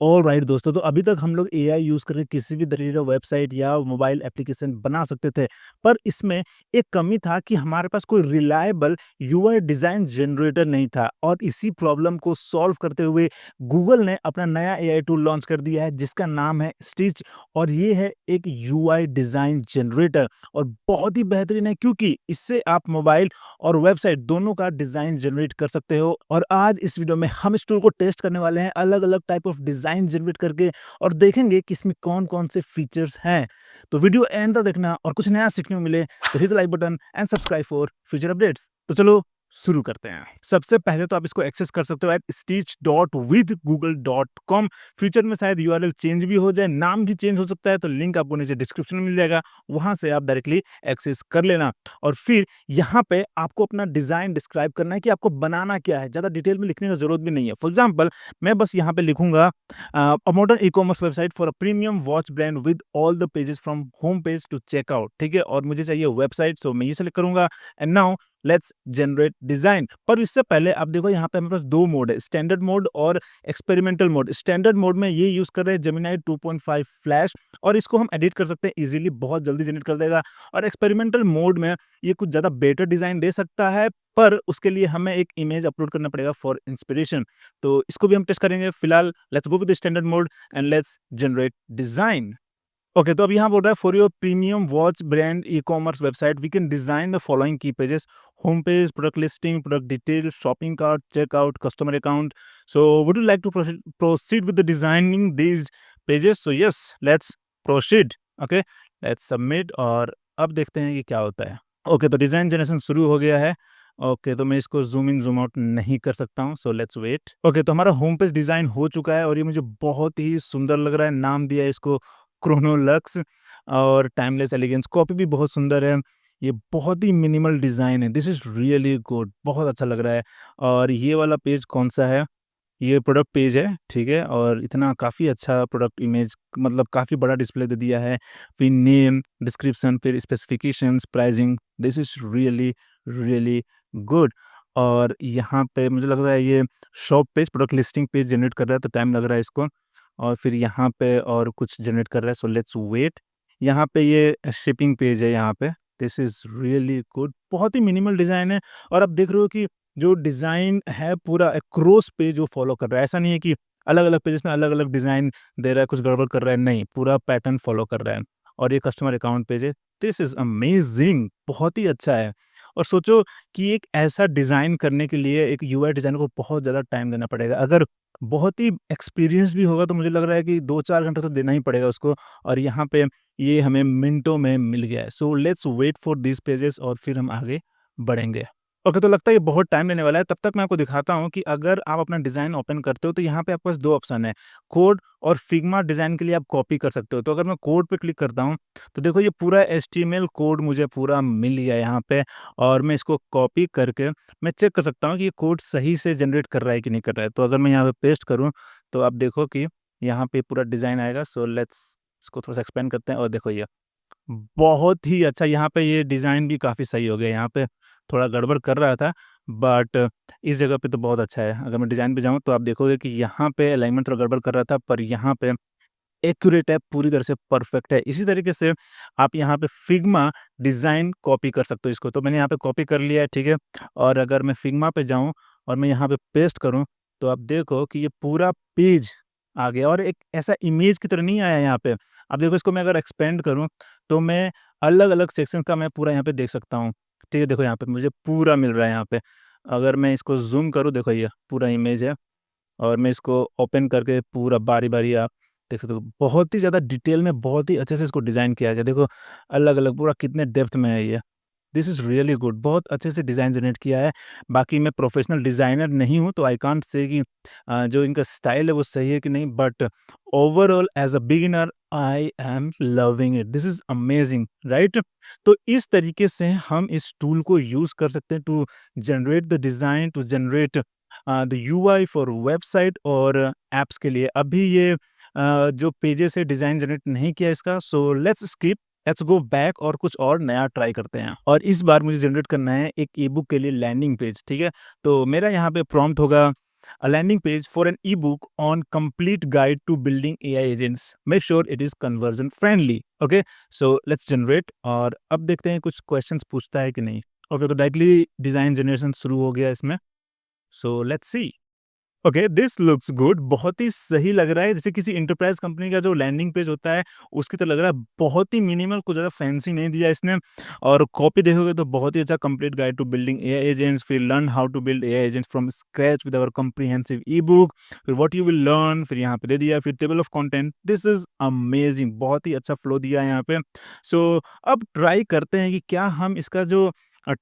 Alright दोस्तों, तो अभी तक हम लोग एआई यूज़ करके किसी भी तरीके का वेबसाइट या मोबाइल एप्लीकेशन बना सकते थे। पर इसमें एक कमी था कि हमारे पास कोई रिलायबल यूआई डिज़ाइन जनरेटर नहीं था और इसी प्रॉब्लम को सॉल्व करते हुए गूगल ने अपना नया एआई टूल लॉन्च कर दिया है जिसका नाम है स्टिच। और ये है एक यूआई डिज़ाइन जनरेटर और बहुत ही बेहतरीन है क्योंकि इससे आप मोबाइल और वेबसाइट दोनों का डिज़ाइन जनरेट कर सकते हो। और आज इस वीडियो में हम इस टूल को टेस्ट करने वाले हैं अलग-अलग टाइप ऑफ डिज़ाइन जनरेट करके और देखेंगे कि इसमें कौन-कौन से फीचर्स हैं। तो वीडियो एंड तक देखना और कुछ नया सीखने को मिले तो hit the like button and subscribe for future updates. तो चलो शुरू करते हैं। सबसे पहले तो आप इसको एक्सेस कर सकते हो एट stitch.withgoogle.com। फ्यूचर में शायद यूआरएल चेंज भी हो जाए, नाम भी चेंज हो सकता है, तो लिंक आपको नीचे डिस्क्रिप्शन में मिल जाएगा, वहाँ से आप डायरेक्टली एक्सेस कर लेना। और फिर यहाँ पे आपको अपना डिज़ाइन डिस्क्राइब करना है कि आपको बनाना क्या है, ज़्यादा डिटेल में लिखने का ज़रूरत भी नहीं है। फॉर एग्ज़ाम्पल मैं बस यहाँ पे लिखूँगा a modern e-commerce website for a premium watch brand with all the pages from home page to checkout, ठीक है? और मुझे चाहिए वेबसाइट, तो मैं ये सेलेक्ट करूँगा and now let's generate design. पर इससे पहले आप देखो यहाँ पे हमारे पास 2 मोड है, स्टैंडर्ड मोड और एक्सपेरिमेंटल मोड। स्टैंडर्ड मोड में ये यूज़ कर रहे हैं जेमिनी 2.5 फ्लैश और इसको हम एडिट कर सकते हैं ईज़िली, बहुत जल्दी जनरेट कर देगा। और एक्सपेरिमेंटल मोड में ये कुछ ज़्यादा बेटर डिज़ाइन दे सकता है, पर उसके लिए हमें एक इमेज अपलोड करना पड़ेगा फॉर इंस्पिरेशन। तो इसको भी हम टेस्ट करेंगे। फिलहाल let's go with the standard mode and let's generate design. Okay, तो अब यहाँ बोल रहा है for your premium watch brand e-commerce website we can design the following key pages: home page, product listing, product detail, shopping cart, checkout, customer account. So would you like to proceed with the designing these pages? So yes, let's proceed. Okay, let's submit और अब देखते हैं कि क्या होता है। Okay, तो design generation शुरू हो गया है। ओके, तो मैं इसको ज़ूम इन ज़ूम आउट नहीं कर सकता हूँ, सो लेट्स वेट। ओके, तो हमारा होम पेज डिज़ाइन हो चुका है और ये मुझे बहुत ही सुंदर लग रहा है। नाम दिया है इसको क्रोनोलक्स और टाइमलेस एलिगेंस। कॉपी भी बहुत सुंदर है। ये बहुत ही मिनिमल डिज़ाइन है। दिस इज़ रियली गुड, बहुत अच्छा लग रहा है। और ये वाला पेज कौन-सा है? ये प्रोडक्ट पेज है, ठीक है? और इतना काफ़ी अच्छा प्रोडक्ट इमेज, मतलब काफ़ी बड़ा डिस्प्ले दे दिया है। फिर नेम, डिस्क्रिप्शन, फिर specifications, pricing. This is really, really good. और यहाँ पे मुझे लग रहा है ये shop page, product listing page generate कर रहा है, तो टाइम लग रहा है इसको। और फिर यहाँ पे और कुछ जनरेट कर रहा है, सो लेट्स वेट। यहाँ पे ये शिपिंग पेज है यहाँ पे। दिस इज़ रियली गुड, बहुत ही मिनिमल डिज़ाइन है। और आप देख रहे हो कि जो डिज़ाइन है पूरा एक्रोस पेज वो फ़ॉलो कर रहा है। ऐसा नहीं है कि अलग-अलग पेजेस में अलग-अलग डिज़ाइन दे रहा है, कुछ गड़बड़ कर रहा है, नहीं, पूरा पैटर्न फ़ॉलो कर रहा है। और ये कस्टमर अकाउंट पेज है। दिस इज़ अमेज़िंग, बहुत ही अच्छा है। और सोचो कि एक ऐसा डिज़ाइन करने के लिए एक यूआई डिज़ाइनर को बहुत ज़्यादा टाइम देना पड़ेगा। अगर बहुत ही एक्सपीरियंस्ड भी होगा तो मुझे लग रहा है कि 2-4 घंटा तो देना ही पड़ेगा उसको। और यहाँ पे ये हमें मिनटों में मिल गया है। So let's wait for these pages और फिर हम आगे बढ़ेंगे। ओके, तो लगता है ये बहुत टाइम लेने वाला है। तब तक मैं आपको दिखाता हूँ कि अगर आप अपना डिज़ाइन ओपन करते हो तो यहाँ पे आपके पास 2 ऑप्शन है, कोड और फिग्मा डिज़ाइन के लिए आप कॉपी कर सकते हो। तो अगर मैं कोड पे क्लिक करता हूँ तो देखो ये पूरा एचटीएमएल कोड मुझे पूरा मिल गया यहाँ पे। और मैं इसको कॉपी करके मैं चेक कर सकता हूँ कि ये कोड सही से जनरेट कर रहा है कि नहीं कर रहा है। तो अगर मैं यहाँ पे पेस्ट करूँ तो आप देखो कि यहाँ पे पूरा डिज़ाइन आएगा। सो लेट्स इसको थोड़ा-सा एक्सपेंड करते हैं और देखो ये बहुत ही अच्छा, यहाँ पे ये डिज़ाइन भी काफ़ी सही हो गया। यहाँ पे थोड़ा गड़बड़ कर रहा था बट इस जगह पे तो बहुत अच्छा है। अगर मैं डिज़ाइन पे जाऊँ तो आप देखोगे कि यहाँ पे अलाइनमेंट थोड़ा गड़बड़ कर रहा था, पर यहाँ पे एक्यूरेट है, पूरी तरह से परफेक्ट है। इसी तरीके से आप यहाँ पे फिग्मा डिज़ाइन कॉपी कर सकते हो इसको। तो मैंने यहाँ पे कॉपी कर लिया है, ठीक है? और अगर मैं फिग्मा पे जाऊँ और मैं यहाँ पे पेस्ट करूँ, तो आप देखो कि ये पूरा पेज आ गया और एक ऐसा इमेज की तरह नहीं आया यहाँ पे। अब देखो इसको मैं अगर एक्सपेंड करूँ, तो मैं अलग-अलग सेक्शन का मैं पूरा यहाँ पे देख सकता हूँ। ठीक है? देखो यहाँ पे मुझे पूरा मिल रहा है यहाँ पे। अगर मैं इसको ज़ूम करूँ, देखो ये पूरा इमेज है। और मैं इसको ओपन करके पूरा बारी-बारी आप देख सकते हो। बहुत ही ज़्यादा डिटेल में बहुत ही अच्छे से इसको डिज़ाइन किया गया है। देखो अलग-अलग पूरा कितने डेप्थ में है ये। दिस इज़ रियली गुड, बहुत अच्छे से डिज़ाइन जनरेट किया है। बाकी मैं प्रोफेशनल डिज़ाइनर नहीं हूँ तो आई कांट से कि जो इनका स्टाइल है वो सही है कि नहीं, but overall as a beginner I am loving it. This is amazing, right? तो इस तरीके से हम इस टूल को यूज़ कर सकते हैं to generate the design, to generate the UI for website और ऐप्स के लिए। अभी ये जो पेजेस है डिज़ाइन जनरेट नहीं किया इसका, so let's skip, let's go back और कुछ और नया ट्राई करते हैं। और इस बार मुझे जनरेट करना है एक ई-बुक के लिए लैंडिंग पेज, ठीक है? तो मेरा यहाँ पे प्रॉम्प्ट होगा a landing page for an ebook on complete guide to building AI agents. Make sure it is conversion friendly. Okay, so let's generate और अब देखते हैं कुछ क्वेश्चंस पूछता है कि नहीं. ओके, तो डायरेक्टली डिजाइन जनरेशन शुरू हो गया इसमें. सो let's see. Okay, this looks good. बहुत ही सही लग रहा है, जैसे किसी एंटरप्राइज कंपनी का जो लैंडिंग पेज होता है उसकी तरह लग रहा है. बहुत ही मिनिमल, कुछ ज़्यादा फैंसी नहीं दिया इसने. और कॉपी देखोगे तो बहुत ही अच्छा, complete guide to building AI agents, फिर learn how to build AI agents from scratch with our comprehensive ebook, फिर व्हाट यू विल लर्न, फिर यहाँ पे दे दिया, फिर table of content. This is amazing, बहुत ही अच्छा फ्लो दिया है यहाँ पे. सो अब ट्राई करते हैं कि क्या हम इसका जो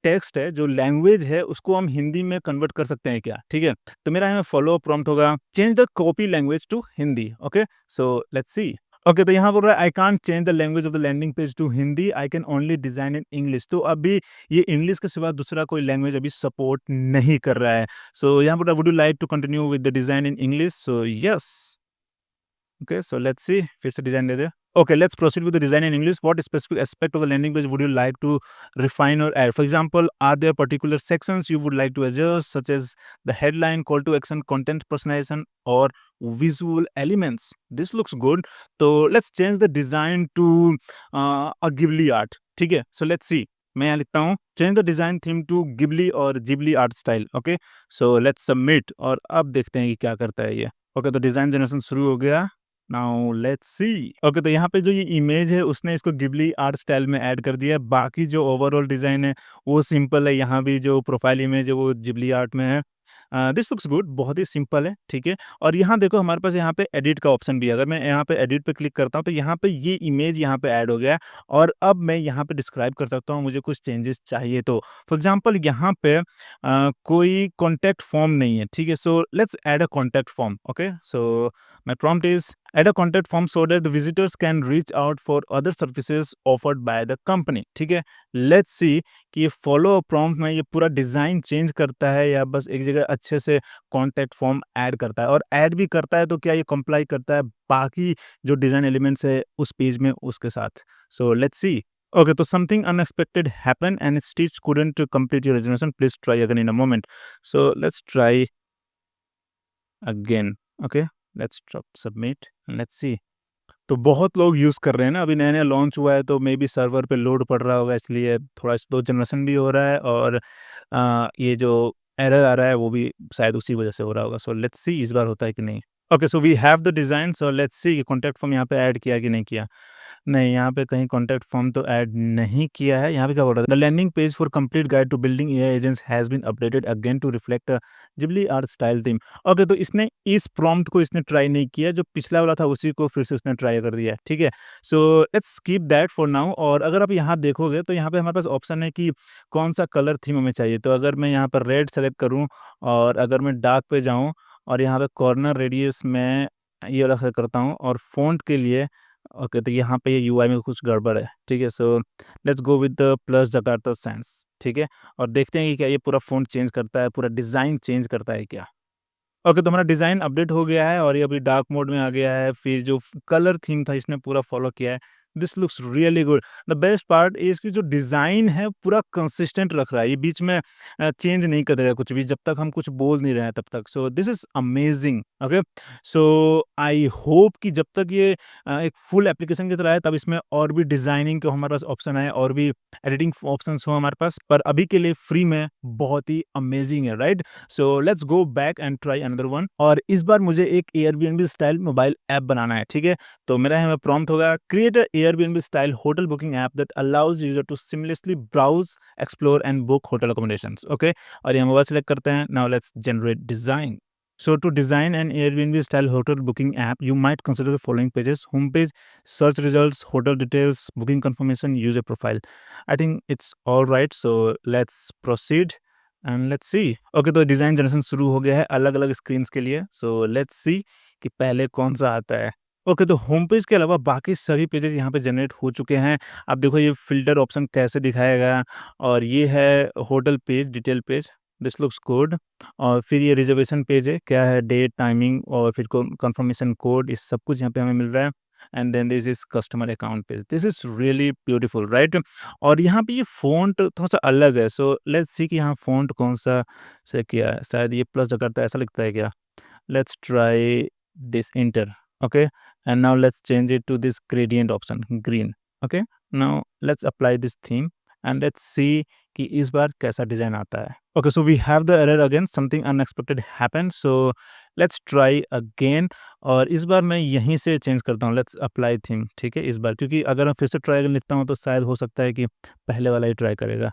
टेक्स्ट है, जो लैंग्वेज है, उसको हम हिंदी में कन्वर्ट कर सकते हैं क्या. ठीक है, तो मेरा यहाँ फॉलो प्रॉम्प्ट होगा, change the copy language to Hindi. Okay, so let's see. Okay, तो यहाँ बोल रहा है I can't change the language of the landing page to Hindi, I can only design in English. तो अभी ये इंग्लिश के सिवा दूसरा कोई लैंग्वेज अभी सपोर्ट नहीं कर रहा है. सो यहाँ बोल रहा है would you like to continue with the design in English. So yes. Okay, so let's see. फिर से डिजाइन दे दे. Okay, let's proceed with the design in English. What specific aspect of the landing page would you like to refine or add? For example, are there particular sections you would like to adjust, such as the headline, call to action, content personalization, or visual elements? This looks good. So let's change the design to a Ghibli art. ठीक है. So let's see. मैं यहाँ लिखता हूँ change the design theme to Ghibli और Ghibli art style. Okay, so let's submit और अब देखते हैं कि क्या करता है ये. ओके, तो डिजाइन जनरेशन शुरू हो गया. Now let's see. ओके, तो यहाँ पे जो ये इमेज है उसने इसको गिबली आर्ट स्टाइल में ऐड कर दिया है. बाकी जो ओवरऑल डिज़ाइन है वो सिंपल है. यहाँ भी जो प्रोफाइल इमेज है वो गिबली आर्ट में है. दिस लुक्स गुड, बहुत ही सिंपल है. ठीक है, और यहाँ देखो हमारे पास यहाँ पे एडिट का ऑप्शन भी है. अगर मैं यहाँ पे एडिट पे क्लिक करता हूँ तो यहाँ पे ये इमेज यहाँ पे ऐड हो गया है. और अब मैं यहाँ पे डिस्क्राइब कर सकता हूँ मुझे कुछ चेंजेस चाहिए तो. फॉर एग्जांपल यहाँ पे कोई कॉन्टैक्ट फॉर्म नहीं है. ठीक है, so let's add a contact form. Okay, so my prompt is add a contact form so that the visitors can reach out for other services offered by the company. ठीक है, let's see कि ये follow up prompt में ये पूरा design change करता है या बस एक जगह अच्छे से कॉन्टैक्ट फॉर्म ऐड करता है. और ऐड भी करता है तो क्या ये कंप्लाई करता है बाकी जो डिज़ाइन एलिमेंट्स है उस पेज में उसके साथ. सो let's C. Okay, so something unexpected happened and Stitch couldn't complete your regeneration. Please try again in a moment. So let's try again. Okay, let's submit and let's see. तो बहुत लोग use कर रहे हैं ना, अभी नया-नया लॉन्च हुआ है तो मे बी सर्वर पे लोड पड़ रहा होगा, इसलिए थोड़ा स्लो जनरेशन भी हो रहा है. और ये जो एरर आ रहा है वो भी शायद उसी वजह से हो रहा होगा. सो लेट्स सी इस बार होता है कि नहीं. Okay, so we have the design. So let's see कि कॉन्टैक्ट फॉर्म यहाँ पे ऐड किया कि नहीं किया. नहीं, यहाँ पे कहीं कॉन्टैक्ट फॉर्म तो ऐड नहीं किया है. यहाँ पे क्या बोल रहा है? The landing page for complete guide to building AI agents has been updated again to reflect Ghibli art style theme. Okay, तो इसने इस प्रॉम्प्ट को इसने ट्राई नहीं किया, जो पिछला वाला था उसी को फिर से उसने ट्राई कर दिया है. ठीक है, so let's skip that for now. और अगर आप यहाँ देखोगे तो यहाँ पे हमारे पास ऑप्शन है कि कौन-सा कलर थीम हमें चाहिए. तो अगर मैं यहाँ पर रेड सेलेक्ट करूँ और अगर मैं डार्क पे जाऊँ और यहाँ पे कॉर्नर रेडियस में ये वाला सेलेक्ट करता हूँ और फ़ॉन्ट के लिए ओके, तो यहाँ पे ये यूआई में कुछ गड़बड़ है. ठीक है, so let's go with the plus Jakarta sans. ठीक है, और देखते हैं कि क्या ये पूरा फ़ॉन्ट चेंज करता है, पूरा डिज़ाइन चेंज करता है क्या. ओके, तो हमारा डिज़ाइन अपडेट हो गया है और ये अभी डार्क मोड में आ गया है. फिर जो कलर थीम था इसने पूरा फॉलो किया है. This looks really good. The best part is कि जो डिज़ाइन है पूरा कंसिस्टेंट रख रहा है. ये बीच में चेंज नहीं करेगा कुछ भी जब तक हम कुछ बोल नहीं रहे हैं तब तक. So this is amazing. Okay, so I hope कि जब तक ये एक फुल एप्लीकेशन की तरह है तब इसमें और भी डिज़ाइनिंग के हमारे पास ऑप्शन आए और भी एडिटिंग ऑप्शंस हो हमारे पास. पर अभी के लिए फ्री में बहुत ही अमेजिंग है, right. So let's go back and try another one. और इस बार मुझे एक एयरबीएनबी स्टाइल मोबाइल ऐप बनाना है. ठीक है, तो मेरा यहाँ प्रॉम्प्ट होगा create a Airbnb style hotel booking app that allows user to seamlessly browse, explore and book hotel accommodations. Okay, और यहाँ मोबाइल सेलेक्ट करते हैं. Now let's generate design. So to design an Airbnb style hotel booking app, you might consider the following pages: homepage, search results, hotel details, booking confirmation, user profile. I think it's all right. So let's proceed and let's see. Okay, तो design generation शुरू हो गया है अलग अलग screens के लिए. सो let's see कि पहले कौन सा आता है. ओके, तो होम पेज के अलावा बाकी सभी पेजेस यहाँ पे जनरेट हो चुके हैं. अब देखो ये फिल्टर ऑप्शन कैसे दिखाएगा. और ये है hotel page, detail page. This looks good. और फिर ये रिजर्वेशन पेज है, क्या है डेट, टाइमिंग और फिर कंफर्मेशन कोड, ये सब कुछ यहाँ पे हमें मिल रहा है. And then this is customer account page. This is really beautiful, right? और यहाँ पे ये फ़ॉन्ट थोड़ा-सा अलग है, सो लेट्स सी कि यहाँ फ़ॉन्ट कौन-सा से किया है। शायद ये प्लस जो करता है ऐसा लिखता है क्या? Let's try this enter. Okay, and now let's change it to this gradient option, green. Okay, now let's apply this theme and let's see कि इस बार कैसा डिजाइन आता है। Okay, so we have the error again, something unexpected happened, so let's try again। और इस बार मैं यहीं से चेंज करता हूँ, let's apply theme। ठीक है, इस बार क्योंकि अगर मैं फिर से ट्राई लिखता हूँ तो शायद हो सकता है कि पहले वाला ही ट्राई करेगा।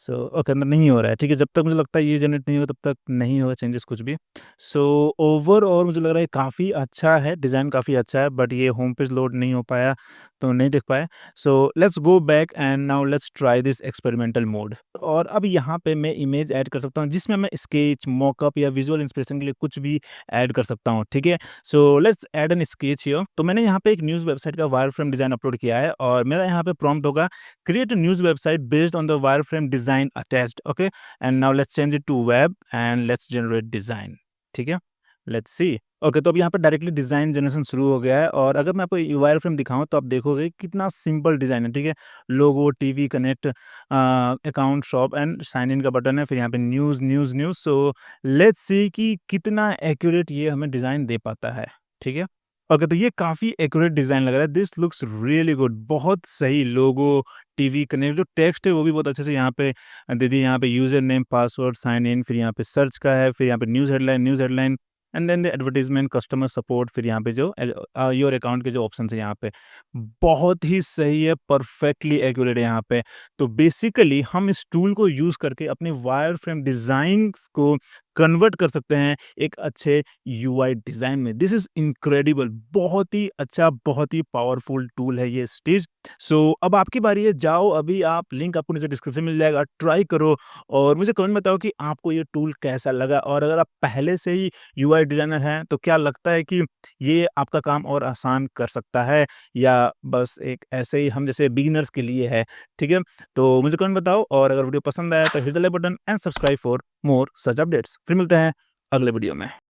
सो ओके, अंदर नहीं हो रहा है। ठीक है, जब तक मुझे लगता है ये जनरेट नहीं होगा तब तक नहीं होगा चेंजेस कुछ भी। सो ओवरऑल मुझे लग रहा है काफ़ी अच्छा है, डिज़ाइन काफ़ी अच्छा है, बट ये होम पेज लोड नहीं हो पाया, तो नहीं देख पाए। सो let's go back and now let's try this experimental mode. और अब यहाँ पे मैं इमेज ऐड कर सकता हूँ जिसमें मैं स्केच, मॉकअप या विजुअल इंस्पिरेशन के लिए कुछ भी ऐड कर सकता हूँ, ठीक है? So let's add N sketch here. तो मैंने यहाँ पे एक न्यूज़ वेबसाइट का वायरफ्रेम डिज़ाइन अपलोड किया है और मेरा यहाँ पे प्रॉम्प्ट होगा create a news website based on the wireframe design attached। Okay, and now let's change it to web and let's generate design। ठीक है, let's see। ओके, तो अब यहाँ पर डायरेक्टली डिज़ाइन जनरेशन शुरू हो गया है और अगर मैं आपको वायर फ्रेम दिखाऊँ तो आप देखोगे कितना सिंपल डिज़ाइन है। ठीक है, logo, TV connect, account, shop and sign in का बटन है, फिर यहाँ पे news news news. So let's see कि कितना एक्यूरेट ये हमें डिज़ाइन दे पाता है। ठीक है, ओके, तो ये काफ़ी एक्यूरेट डिज़ाइन लग रहा है। दिस लुक्स रियली गुड, बहुत सही। लोगो, टीवी कनेक्ट, जो टेक्स्ट है वो भी बहुत अच्छे से यहाँ पे दे दी। यहाँ पे user name, password, sign in, फिर यहाँ पे सर्च का है, फिर यहाँ पे news headline and then the advertisement, customer support, फिर यहाँ पे जो योर अकाउंट के जो ऑप्शंस है यहाँ पे, बहुत ही सही है, परफेक्टली एक्यूरेट है यहाँ पे। तो बेसिकली हम इस टूल को यूज़ करके अपने वायर फ्रेम डिज़ाइन्स को कन्वर्ट कर सकते हैं एक अच्छे यूआई डिज़ाइन में। दिस इज़ इनक्रेडिबल, बहुत ही अच्छा, बहुत ही पावरफुल टूल है ये स्टिच। सो अब आपकी बारी है, जाओ अभी आप, लिंक आपको नीचे डिस्क्रिप्शन में मिल जाएगा, ट्राई करो और मुझे कमेंट में बताओ कि आपको ये टूल कैसा लगा। और अगर आप पहले से ही यूआई डिज़ाइनर हैं, तो क्या लगता है कि ये आपका काम और आसान कर सकता है या बस एक ऐसे ही हम जैसे बिगिनर्स के लिए है? ठीक है, तो मुझे कमेंट बताओ और अगर वीडियो पसंद आया तो hit the like button and subscribe for more such updates. फिर मिलते हैं अगले वीडियो में।